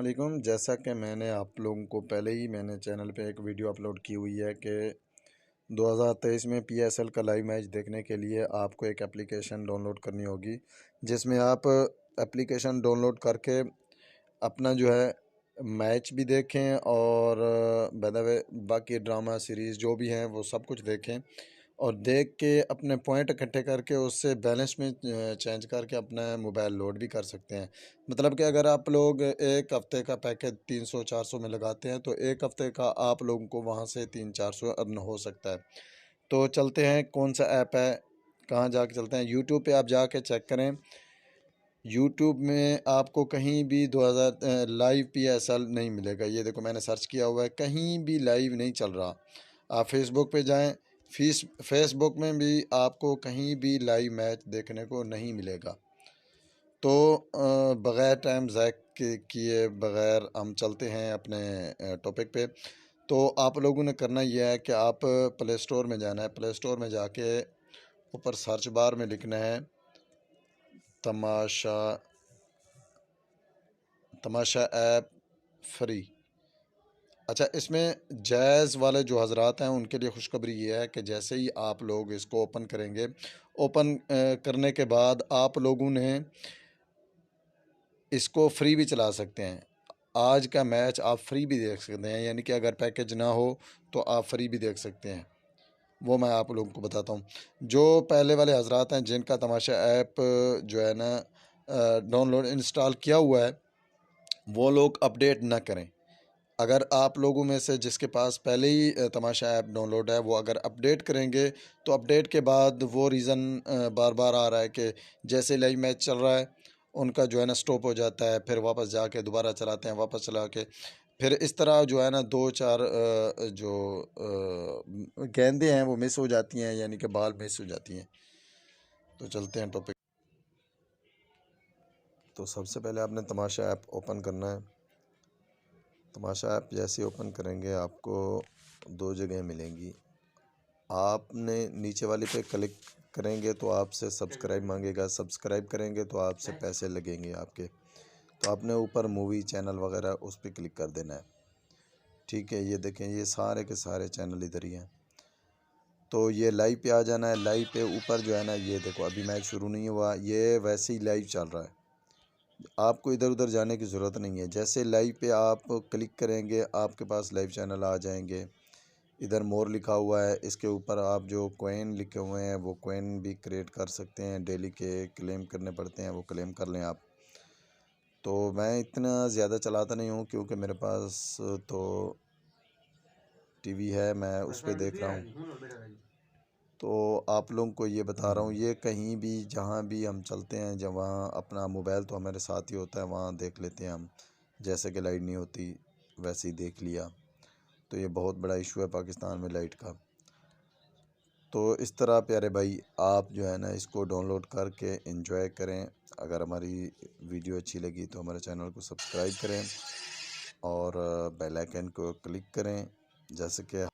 वालेकुम। जैसा कि मैंने आप लोगों को पहले ही चैनल पे एक वीडियो अपलोड की हुई है कि 2023 में पीएसएल का लाइव मैच देखने के लिए आपको एक एप्लीकेशन डाउनलोड करनी होगी, जिसमें आप एप्लीकेशन डाउनलोड करके अपना जो है मैच भी देखें और बाय द वे बाकी ड्रामा सीरीज़ जो भी हैं वो सब कुछ देखें और देख के अपने पॉइंट इकट्ठे करके उससे बैलेंस में चेंज करके अपना मोबाइल लोड भी कर सकते हैं। मतलब कि अगर आप लोग एक हफ़्ते का पैकेज 300-400 में लगाते हैं तो एक हफ़्ते का आप लोगों को वहाँ से 300-400 अर्न हो सकता है। तो चलते हैं, कौन सा ऐप है, कहाँ जाके चलते हैं। यूट्यूब पे आप जाके चेक करें। यूट्यूब में आपको कहीं भी 2000 लाइव पीएसएल नहीं मिलेगा। ये देखो, मैंने सर्च किया हुआ है, कहीं भी लाइव नहीं चल रहा। आप फेसबुक पे जाएं, फेसबुक में भी आपको कहीं भी लाइव मैच देखने को नहीं मिलेगा। तो बग़ैर टाइम ज़ाय किए बग़ैर हम चलते हैं अपने टॉपिक पे। तो आप लोगों ने करना यह है कि आप प्ले स्टोर में जाना है। प्ले स्टोर में जाके ऊपर सर्च बार में लिखना है तमाशा ऐप फ्री। अच्छा, इसमें जैज़ वाले जो हज़रात हैं उनके लिए खुशखबरी ये है कि जैसे ही आप लोग इसको ओपन करेंगे, ओपन करने के बाद आप लोगों ने इसको फ्री भी चला सकते हैं। आज का मैच आप फ्री भी देख सकते हैं, यानी कि अगर पैकेज ना हो तो आप फ्री भी देख सकते हैं। वो मैं आप लोगों को बताता हूँ। जो पहले वाले हज़रात हैं जिनका तमाशा ऐप जो है ना डाउनलोड इंस्टॉल किया हुआ है, वो लोग अपडेट ना करें। अगर आप लोगों में से जिसके पास पहले ही तमाशा ऐप डाउनलोड है, वो अगर अपडेट करेंगे तो अपडेट के बाद वो रीज़न बार बार आ रहा है कि जैसे लाइव मैच चल रहा है उनका जो है ना स्टॉप हो जाता है, फिर वापस जाके दोबारा चलाते हैं, वापस चला के फिर इस तरह जो है ना 2-4 जो गेंदें हैं वो मिस हो जाती हैं, यानी कि बॉल मिस हो जाती हैं। तो चलते हैं टॉपिक। तो सबसे पहले आपने तमाशा ऐप ओपन करना है। तमाशा ऐप जैसे ओपन करेंगे आपको दो जगह मिलेंगी। आपने नीचे वाली पे क्लिक करेंगे तो आपसे सब्सक्राइब मांगेगा, सब्सक्राइब करेंगे तो आपसे पैसे लगेंगे आपके। तो आपने ऊपर मूवी चैनल वगैरह उस पर क्लिक कर देना है। ठीक है, ये देखें, ये सारे के सारे चैनल इधर ही हैं। तो ये लाइव पे आ जाना है। लाइव पे ऊपर जो है ना, ये देखो अभी मैच शुरू नहीं हुआ, ये वैसे ही लाइव चल रहा है। आपको इधर उधर जाने की ज़रूरत नहीं है। जैसे लाइव पे आप क्लिक करेंगे आपके पास लाइव चैनल आ जाएंगे। इधर मोर लिखा हुआ है, इसके ऊपर आप जो कॉइन लिखे हुए हैं वो कॉइन भी क्रिएट कर सकते हैं। डेली के क्लेम करने पड़ते हैं, वो क्लेम कर लें आप। तो मैं इतना ज़्यादा चलाता नहीं हूँ क्योंकि मेरे पास तो टीवी है, मैं उस पर देख रहा हूँ। तो आप लोगों को ये बता रहा हूँ, ये कहीं भी जहाँ भी हम चलते हैं, जब वहाँ अपना मोबाइल तो हमारे साथ ही होता है, वहाँ देख लेते हैं हम। जैसे कि लाइट नहीं होती वैसे ही देख लिया। तो ये बहुत बड़ा इशू है पाकिस्तान में लाइट का। तो इस तरह प्यारे भाई आप जो है ना इसको डाउनलोड करके एंजॉय करें। अगर हमारी वीडियो अच्छी लगी तो हमारे चैनल को सब्सक्राइब करें और बेल आइकन को क्लिक करें, जैसे कि